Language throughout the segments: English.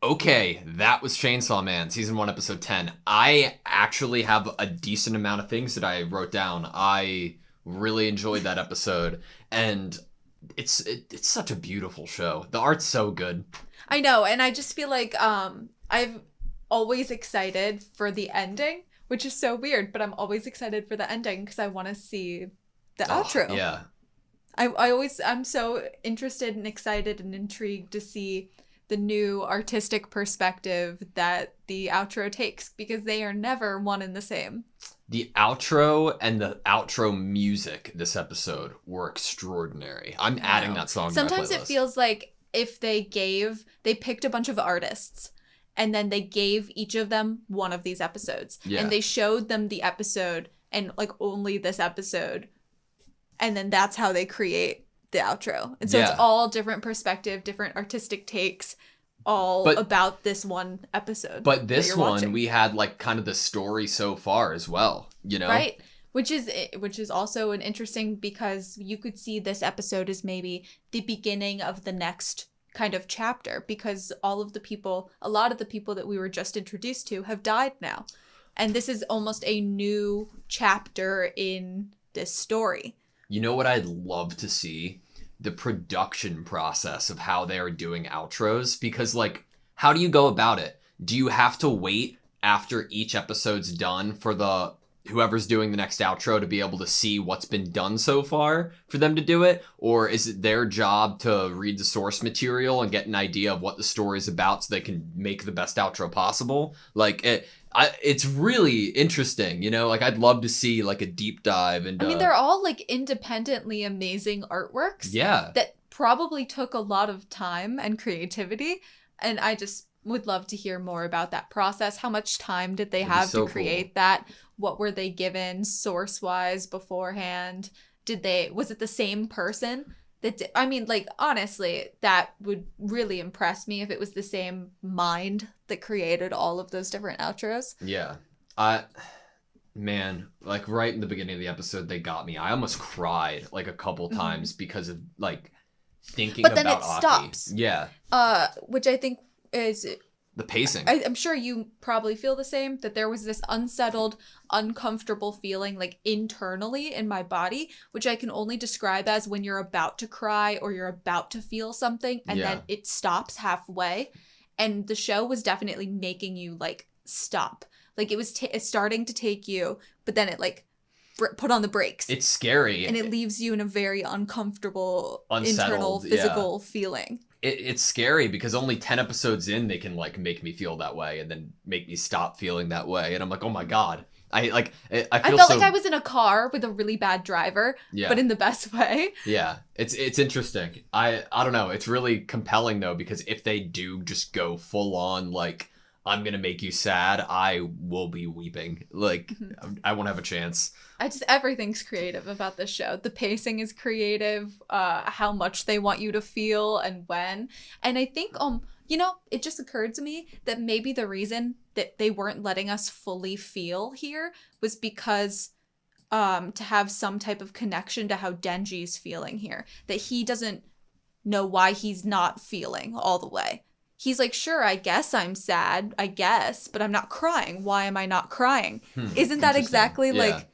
Okay, that was Chainsaw Man, Season 1, Episode 10. I actually have a decent amount of things that I wrote down. I really enjoyed that episode, and it's such a beautiful show. The art's so good. I know, and I just feel like I'm always excited for the ending, which is so weird, but I'm always excited for the ending because I want to see the outro. Yeah. I'm so interested and excited and intrigued to see the new artistic perspective that the outro takes, because they are never one and the same. The outro and the outro music this episode were extraordinary. I'm adding that song to my playlist. Sometimes it feels like if they picked a bunch of artists and then they gave each of them one of these episodes. Yeah. And they showed them the episode and like only this episode. And then that's how they create the outro. And so it's all different perspective, different artistic takes, about this one episode. But this one, we had like kind of the story so far as well, you know? Right. Which is also an interesting, because you could see this episode as maybe the beginning of the next kind of chapter, because a lot of the people that we were just introduced to have died now. And this is almost a new chapter in this story. You know what I'd love to see? The production process of how they are doing outros, because like, how do you go about it? Do you have to wait after each episode's done for whoever's doing the next outro to be able to see what's been done so far for them to do it? Or is it their job to read the source material and get an idea of what the story's about so they can make the best outro possible? Like, it's really interesting, you know? Like, I'd love to see like a deep dive into... I mean, they're all like independently amazing artworks. Yeah. That probably took a lot of time and creativity. And I just would love to hear more about that process. How much time did they have to create that? What were they given source-wise beforehand? Was it the same person? I mean, like, honestly, that would really impress me if it was the same mind that created all of those different outros. Yeah. Man, like right in the beginning of the episode, they got me. I almost cried like a couple times because of like thinking about Aki. But then it stops. Yeah. Which I think is... The pacing. I'm sure you probably feel the same, that there was this unsettled, uncomfortable feeling like internally in my body, which I can only describe as when you're about to cry or you're about to feel something and then it stops halfway. And the show was definitely making you like stop. Like it was starting to take you, but then it like put on the brakes. It's scary. And it leaves you in a very uncomfortable, internal, physical feeling. It's scary because only 10 episodes in, they can like make me feel that way and then make me stop feeling that way. And I'm like, oh my God. I felt like I was in a car with a really bad driver, but in the best way. Yeah, it's interesting. I don't know. It's really compelling though, because if they do just go full on, like, I'm going to make you sad, I will be weeping. Like, I won't have a chance. Everything's creative about this show. The pacing is creative, how much they want you to feel and when. And I think, you know, it just occurred to me that maybe the reason that they weren't letting us fully feel here was because to have some type of connection to how Denji's feeling here. That he doesn't know why he's not feeling all the way. He's like, sure, I guess I'm sad, but I'm not crying. Why am I not crying? Isn't that exactly like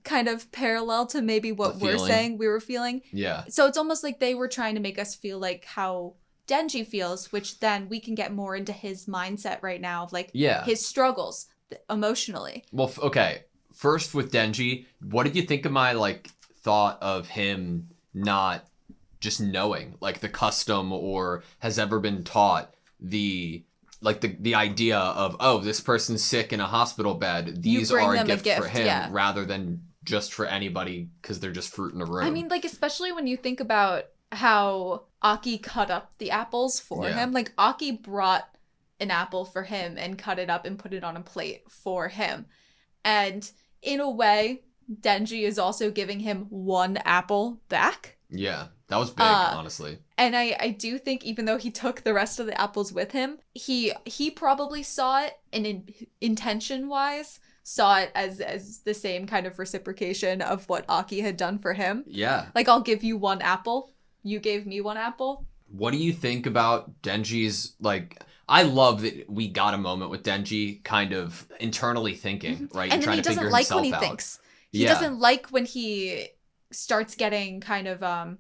kind of parallel to maybe what we're saying we were feeling? Yeah. So it's almost like they were trying to make us feel like how Denji feels, which then we can get more into his mindset right now of like his struggles emotionally. Well, okay. First with Denji, what did you think of my like thought of him not just knowing like the custom or has ever been taught the idea of, oh, this person's sick in a hospital bed, these are a gift for him rather than just for anybody because they're just fruit in a room. I mean, like, especially when you think about how Aki cut up the apples for him. Like, Aki brought an apple for him and cut it up and put it on a plate for him. And in a way, Denji is also giving him one apple back. Yeah, that was big, honestly. And I do think even though he took the rest of the apples with him, he probably saw it, and intention-wise, saw it as the same kind of reciprocation of what Aki had done for him. Yeah. Like, I'll give you one apple. You gave me one apple. What do you think about Denji's, like, I love that we got a moment with Denji kind of internally thinking, right? And then trying he to figure doesn't like himself when he out. thinks. He doesn't like when he starts getting kind of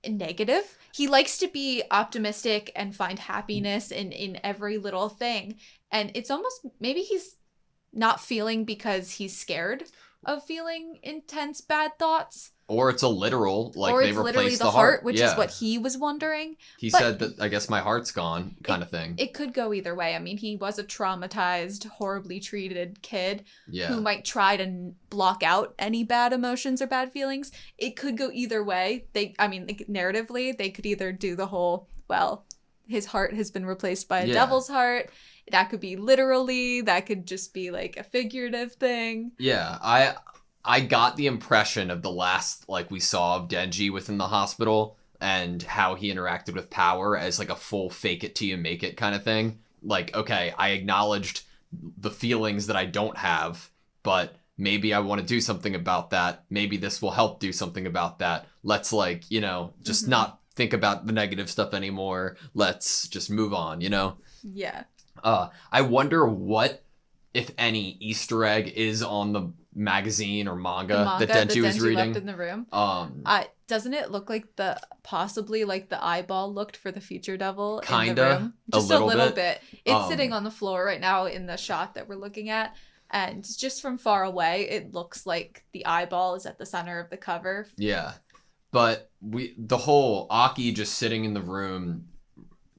negative. He likes to be optimistic and find happiness in every little thing. And it's almost, maybe he's not feeling because he's scared of feeling intense bad thoughts. Or it's a literal, like or they it's replaced literally the heart, which yeah. is what he was wondering. He But said that, I guess my heart's gone, kind of thing. It could go either way. I mean, he was a traumatized, horribly treated kid who might try to block out any bad emotions or bad feelings. It could go either way. Narratively, they could either do the whole, well, his heart has been replaced by a devil's heart. That could be literally. That could just be like a figurative thing. Yeah, I got the impression of the last, like, we saw of Denji within the hospital and how he interacted with power as, like, a full fake it till you make it kind of thing. Like, okay, I acknowledged the feelings that I don't have, but maybe I want to do something about that. Maybe this will help do something about that. Let's, like, just not think about the negative stuff anymore. Let's just move on, Yeah. I wonder what, if any, Easter egg is on the magazine or manga that Denji was reading. Left in the room. Doesn't it look like possibly the eyeball looked for the future devil in the room? Just a little bit. It's sitting on the floor right now in the shot that we're looking at, and just from far away, it looks like the eyeball is at the center of the cover. Yeah, but the whole Aki just sitting in the room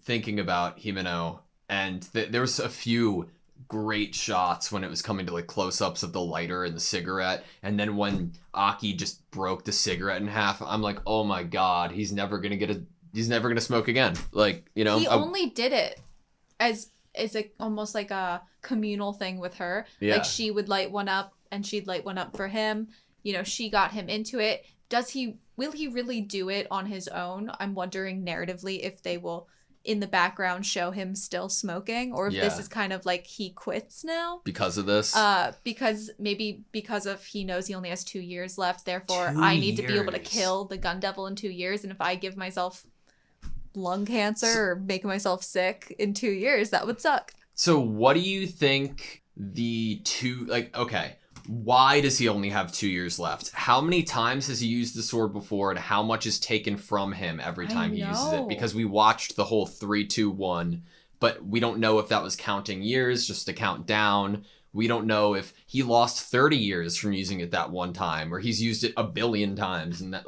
thinking about Himeno, and there was a few great shots when it was coming to like close-ups of the lighter and the cigarette, and then when Aki just broke the cigarette in half, I'm like, oh my god, he's never gonna smoke again. Like, he only did it as almost like a communal thing with her. Like, she would light one up and she'd light one up for him. She got him into it. Will he really do it on his own? I'm wondering narratively if they will in the background show him still smoking, or if this is kind of like he quits now because of this. Because he knows he only has 2 years left, therefore I need to be able to kill the gun devil in 2 years, and if I give myself lung cancer or make myself sick in 2 years, that would suck. So what do you think why does he only have 2 years left? How many times has he used the sword before, and how much is taken from him every time he uses it? Because we watched the whole 3, 2, 1, but we don't know if that was counting years just to count down. We don't know if he lost 30 years from using it that one time, or he's used it 1 billion times, and that,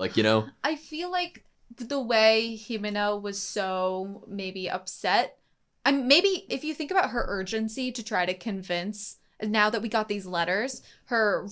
I feel like the way Himeno was so maybe upset, and maybe if you think about her urgency to try to convince, now that we got these letters, her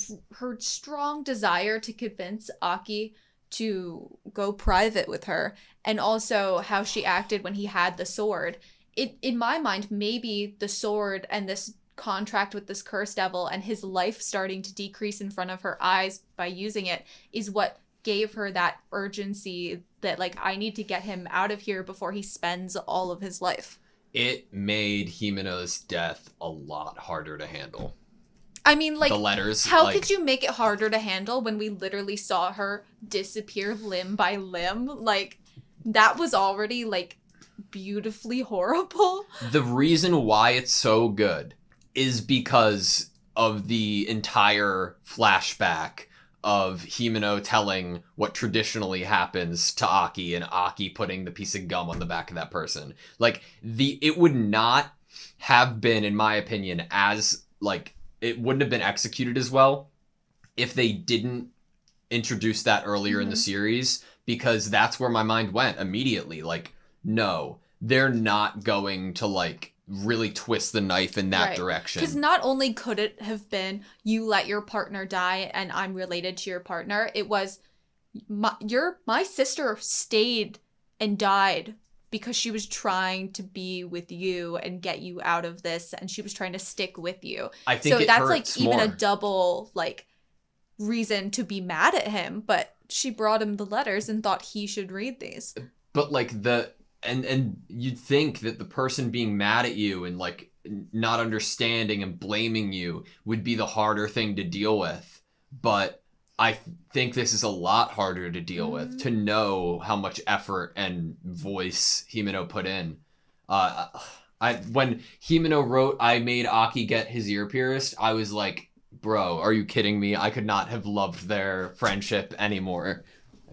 strong desire to convince Aki to go private with her, and also how she acted when he had the sword. In my mind, maybe the sword and this contract with this cursed devil and his life starting to decrease in front of her eyes by using it is what gave her that urgency that, like, I need to get him out of here before he spends all of his life. It made Himeno's death a lot harder to handle. I mean, like, the letters. How could you make it harder to handle when we literally saw her disappear limb by limb? Like, that was already, like, beautifully horrible. The reason why it's so good is because of the entire flashback of Himeno telling what traditionally happens to Aki, and Aki putting the piece of gum on the back of that person. Like, it would not have been, in my opinion, it wouldn't have been executed as well if they didn't introduce that earlier in the series, because that's where my mind went immediately. Like, no, they're not going to, like, really twist the knife in that direction. Because not only could it have been, you let your partner die and I'm related to your partner, it was, my sister stayed and died because she was trying to be with you and get you out of this, and she was trying to stick with you. I think so that's like even a double, like, reason to be mad at him, but she brought him the letters and thought he should read these. But, like, and you'd think that the person being mad at you and, like, not understanding and blaming you would be the harder thing to deal with. But I think this is a lot harder to deal with, to know how much effort and voice Himeno put in. When Himeno wrote, I made Aki get his ear pierced, I was like, bro, are you kidding me? I could not have loved their friendship anymore.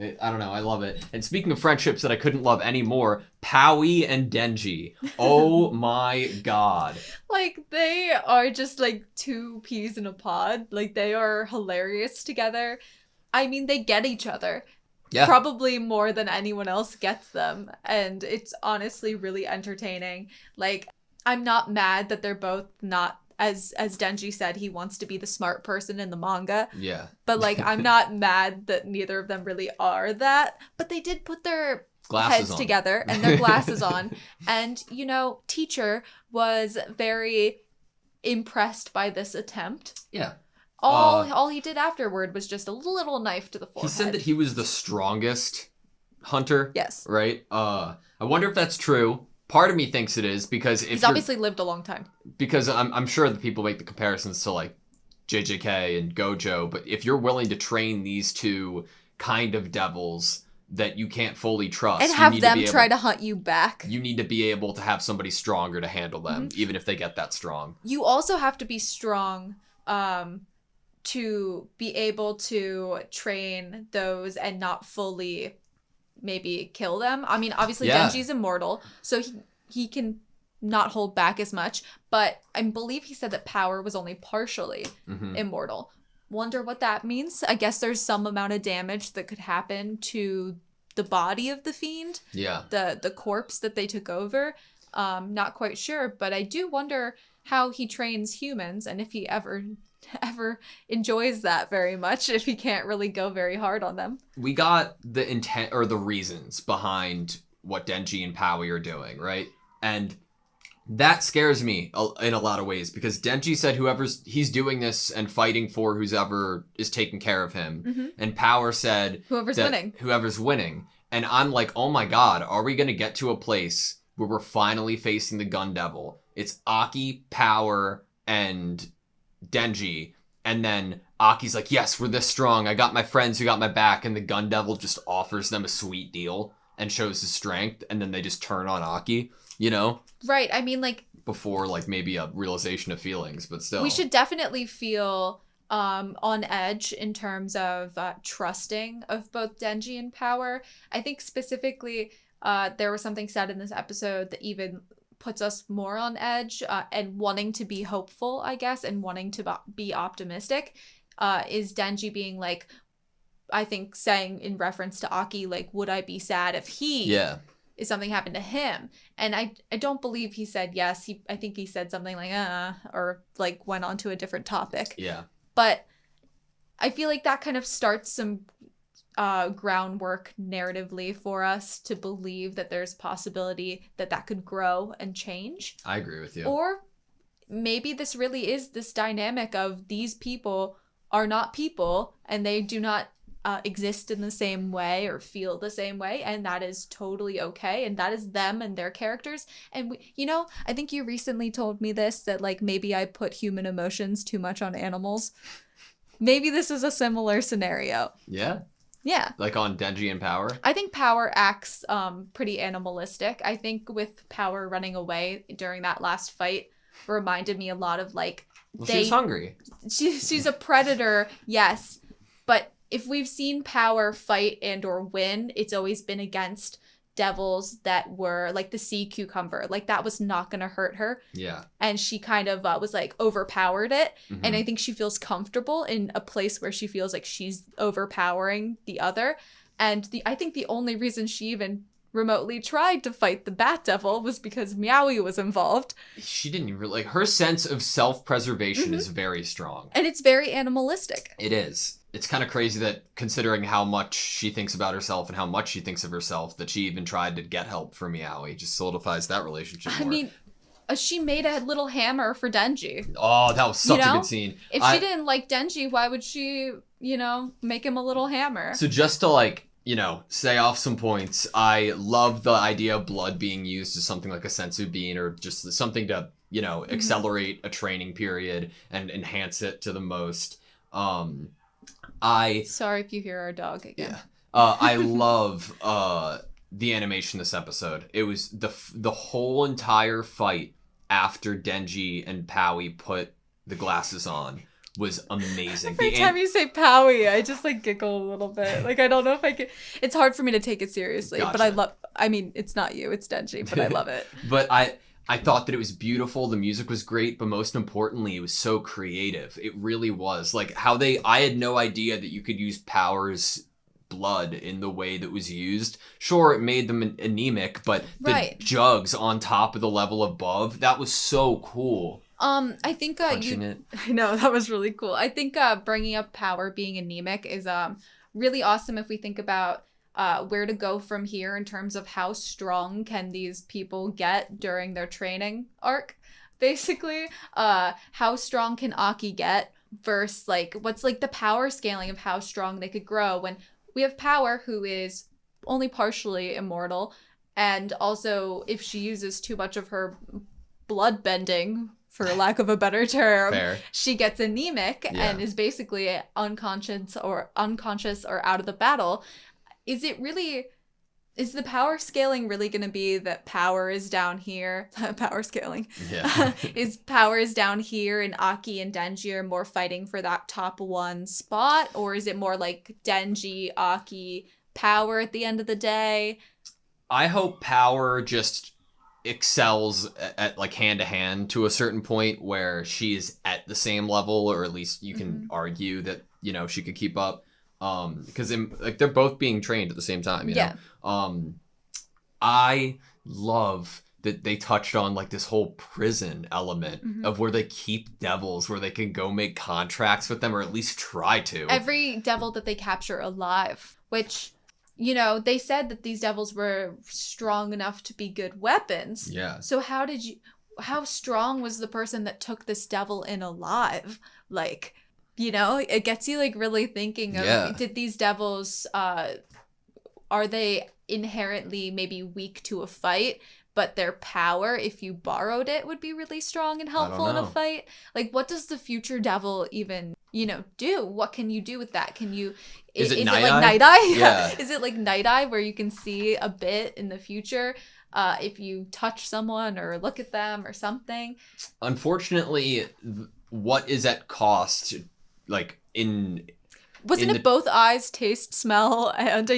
I don't know, I love it. And speaking of friendships that I couldn't love anymore, Powie and Denji. Oh my god. Like, they are just like two peas in a pod. Like, they are hilarious together. I mean, they get each other. Yeah. Probably more than anyone else gets them. And it's honestly really entertaining. Like, I'm not mad that they're both not, as Denji said, he wants to be the smart person in the manga. Yeah. But, like, I'm not mad that neither of them really are that. But they did put their heads together and their glasses on. And, you know, teacher was very impressed by this attempt. Yeah. All he did afterward was just a little knife to the forehead. He said that he was the strongest hunter. Yes. Right? I wonder if that's true. Part of me thinks it is because if he's obviously lived a long time. Because I'm sure that people make the comparisons to like JJK and Gojo, but if you're willing to train these two kind of devils that you can't fully trust and have them try to hunt you back, you need to be able to have somebody stronger to handle them, even if they get that strong. You also have to be strong to be able to train those and not fully maybe kill them. I mean, obviously Denji's immortal, so he can not hold back as much, but I believe he said that Power was only partially immortal. Wonder what that means. I guess there's some amount of damage that could happen to the body of the fiend. Yeah. The corpse that they took over. Not quite sure, but I do wonder how he trains humans and if he ever enjoys that very much, if he can't really go very hard on them. We got the intent or the reasons behind what Denji and Powie are doing, right? And that scares me in a lot of ways because Denji said he's doing this and fighting for whoever is taking care of him. And Power said whoever's winning. And I'm like, oh my god, are we going to get to a place where we're finally facing the Gun Devil? It's Aki, Power, and Denji, and then Aki's like, yes, we're this strong, I got my friends who got my back, and the Gun Devil just offers them a sweet deal and shows his strength, and then they just turn on Aki, you know? Right, I mean, like, before, like, maybe a realization of feelings, but still. We should definitely feel on edge in terms of trusting of both Denji and Power. I think specifically there was something said in this episode that even puts us more on edge and wanting to be hopeful, I guess, and wanting to be optimistic, is Denji being like, I think saying in reference to Aki, like, would I be sad if if something happened to him? And I don't believe he said yes. I think he said something like, or like went on to a different topic. Yeah. But I feel like that kind of starts some groundwork narratively for us to believe that there's a possibility that could grow and change. I agree with you. Or maybe this really is this dynamic of these people are not people and they do not exist in the same way or feel the same way, and that is totally okay, and that is them and their characters. And I think you recently told me this, that like maybe I put human emotions too much on animals. Maybe this is a similar scenario. Yeah. Like on Denji and Power? I think Power acts pretty animalistic. I think with Power running away during that last fight reminded me a lot of like... she's hungry. She's a predator, yes. But if we've seen Power fight and or win, it's always been against devils that were like the sea cucumber. Like that was not going to hurt her. Yeah. And she kind of was like overpowered it. And I think she feels comfortable in a place where she feels like she's overpowering the other. And I think the only reason she even remotely tried to fight the Bat Devil was because Meowie was involved. She didn't even like, her sense of self-preservation is very strong. And it's very animalistic. It is. It's kind of crazy that considering how much she thinks about herself and how much she thinks of herself, that she even tried to get help from Meowie. Just solidifies that relationship more. I mean, she made a little hammer for Denji. Oh, that was such a good scene. If she didn't like Denji, why would she, make him a little hammer? So just to like, say off some points, I love the idea of blood being used as something like a sensu bean or just something to, accelerate a training period and enhance it to the most. Sorry if you hear our dog again. Yeah. I love the animation this episode. It was the whole entire fight after Denji and Powie put the glasses on was amazing. Every time you say Powie, I just like giggle a little bit. Like, I don't know if I can. It's hard for me to take it seriously, Gotcha. but I mean, it's not you, it's Denji, but I love it. But I thought that it was beautiful. The music was great, but most importantly, it was so creative. It really was. Like I had no idea that you could use Power's blood in the way that was used. Sure, it made them anemic, but the jugs on top of the level above, that was so cool. I think I know that was really cool. I think bringing up Power being anemic is really awesome if we think about where to go from here in terms of how strong can these people get during their training arc. Basically, how strong can Aki get versus like what's like the power scaling of how strong they could grow when we have Power, who is only partially immortal, and also if she uses too much of her blood bending, for lack of a better term, she gets anemic and is basically unconscious or out of the battle. Is the power scaling really going to be that Power is down here? Power scaling. Yeah. Is Power is down here and Aki and Denji are more fighting for that top one spot? Or is it more like Denji, Aki, Power at the end of the day? I hope Power just excels at like hand to hand to a certain point where she is at the same level, or at least you can argue that, you know, she could keep up. Because like they're both being trained at the same time, you know? I love that they touched on like this whole prison element of where they keep devils, where they can go make contracts with them, or at least try to. Every devil that they capture alive, which, you know, they said that these devils were strong enough to be good weapons. Yeah. So how strong was the person that took this devil in alive? Like, you know, it gets you like really thinking of, did these devils, are they inherently maybe weak to a fight, but their power, if you borrowed it, would be really strong and helpful in a fight? Like, what does the future devil even, you know, do? What can you do with that? Can you... Is it like Night Eye? Yeah. Is it like Night Eye where you can see a bit in the future if you touch someone or look at them or something? Unfortunately, what is at cost, like Wasn't it both eyes, taste, smell, and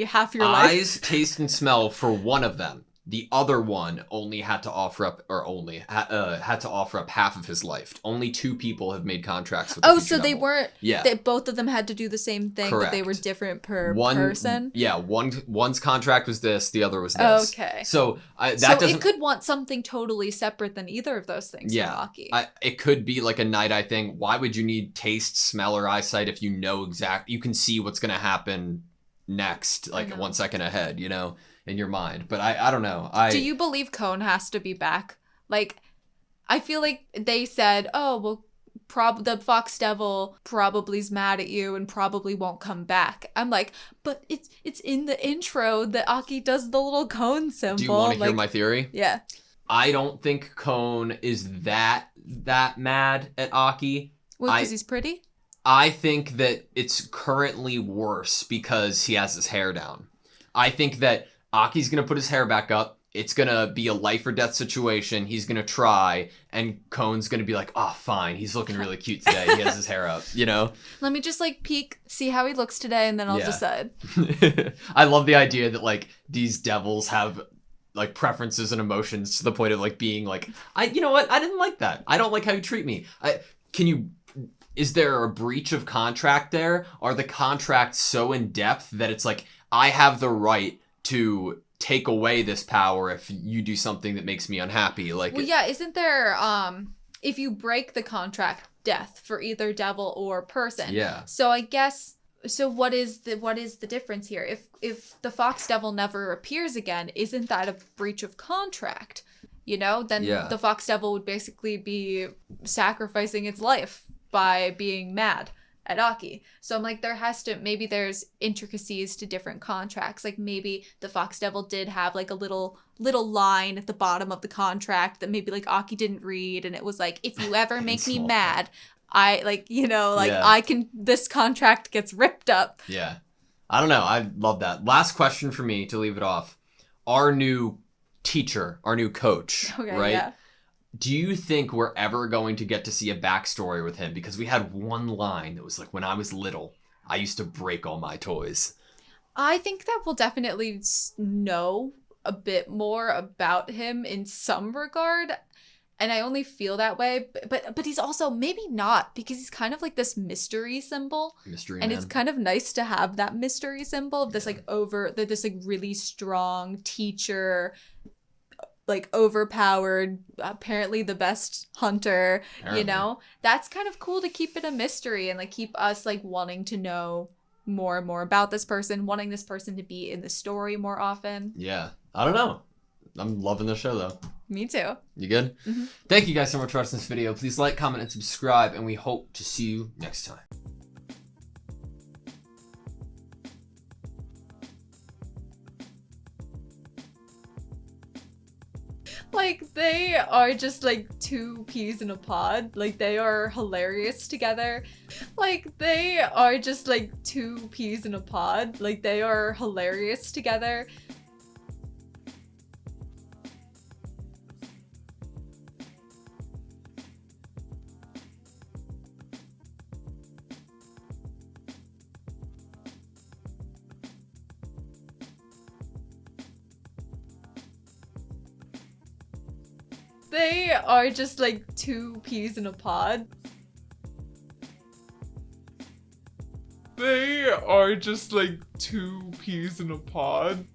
half your life? Eyes, taste, and smell for one of them. The other one only had to offer up, had to offer up half of his life. Only 2 people have made contracts with. So they weren't. Yeah. Both of them had to do the same thing, but they were different per person. Yeah, one's contract was this, the other was this. Okay. So it could want something totally separate than either of those things. Yeah. For Aki. It could be like a Night Eye thing. Why would you need taste, smell, or eyesight if you know you can see what's gonna happen next, like 1 second ahead, you know? In your mind, but I don't know. Do you believe Cone has to be back? Like, I feel like they said, oh well, the Fox Devil probably's mad at you and probably won't come back. I'm like, but it's in the intro that Aki does the little cone symbol. Do you want to hear my theory? Yeah. I don't think Cone is that mad at Aki. Well, because he's pretty? I think that it's currently worse because he has his hair down. I think that Aki's going to put his hair back up. It's going to be a life or death situation. He's going to try, and Cone's going to be like, oh, fine. He's looking really cute today. He has his hair up, you know? Let me just, like, peek, see how he looks today, and then I'll decide. I love the idea that, like, these devils have, like, preferences and emotions to the point of, like, being like, you know what? I didn't like that. I don't like how you treat me. Is there a breach of contract there? Are the contracts so in depth that it's like, I have the right to take away this power if you do something that makes me unhappy? Like, well, yeah, isn't there if you break the contract, death for either devil or person? Yeah. So I guess what is the difference here? If the Fox Devil never appears again, isn't that a breach of contract? You know, then the Fox Devil would basically be sacrificing its life by being mad at Aki. So I'm like, maybe there's intricacies to different contracts. Like maybe the Fox Devil did have like a little line at the bottom of the contract that maybe like Aki didn't read, and it was like, if you ever make me mad, I like, you know, like this contract gets ripped up. Yeah. I don't know. I love that. Last question for me to leave it off. Our new teacher, our new coach, right? Yeah. Do you think we're ever going to get to see a backstory with him? Because we had one line that was like, when I was little, I used to break all my toys. I think that we'll definitely know a bit more about him in some regard. And I only feel that way. But he's also maybe not, because he's kind of like this mystery symbol. Mystery and man. It's kind of nice to have that mystery symbol of this this like really strong teacher, like overpowered, apparently the best hunter, you know? That's kind of cool to keep it a mystery and like keep us like wanting to know more and more about this person, wanting this person to be in the story more often. Yeah. I don't know. I'm loving the show though. Me too. You good? Mm-hmm. Thank you guys so much for watching this video. Please like, comment, and subscribe, and we hope to see you next time. Like, they are just like two peas in a pod. Like, they are hilarious together. Like, they are just like two peas in a pod. Like, they are hilarious together. They are just like two peas in a pod. They are just like two peas in a pod.